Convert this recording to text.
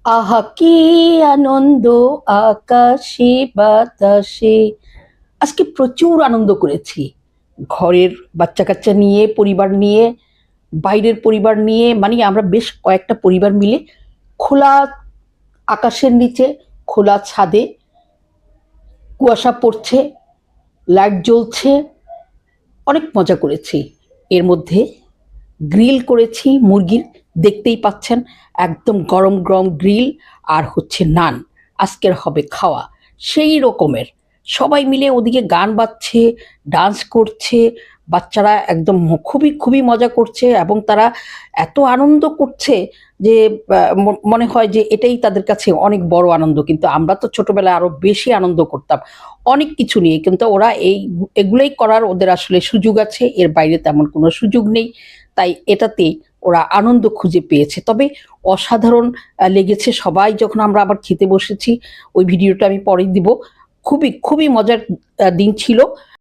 আহা কি আনন্দ আকাশে বাতাসে। আজকে প্রচুর আনন্দ করেছি, ঘরের বাচ্চা কাচ্চা নিয়ে, পরিবার নিয়ে, বাইরের পরিবার নিয়ে, মানে আমরা বেশ কয়েকটা পরিবার মিলে খোলা আকাশের নিচে, খোলা ছাদে, কুয়াশা পড়ছে, লাইট জ্বলছে, অনেক মজা করেছি। এর মধ্যে গ্রিল করেছি মুরগির, দেখতেই পাচ্ছেন, একদম গরম গরম গ্রিল, আর হচ্ছে নান। আজকের হবে খাওয়া সেই রকমের। সবাই মিলে ওদিকে গান বাজছে, ডান্স করছে, বাচ্চারা একদম খুবই খুবই মজা করছে, এবং তারা এত আনন্দ করছে যে মনে হয় যে এটাই তাদের কাছে অনেক বড় আনন্দ। কিন্তু আমরা তো ছোটবেলায় আরো বেশি আনন্দ করতাম অনেক কিছু নিয়ে, কিন্তু ওরা এগুলোই করার ওদের আসলে সুযোগ আছে, এর বাইরে তেমন কোনো সুযোগ নেই। তাই এটাতে ওরা আনন্দ খুঁজে পেয়েছে। তবে অসাধারণ লেগেছে সবাই যখন আমরা আবার খেতে বসেছি। ওই ভিডিওটা আমি পরে দিব। খুবই খুবই মজার দিন ছিল।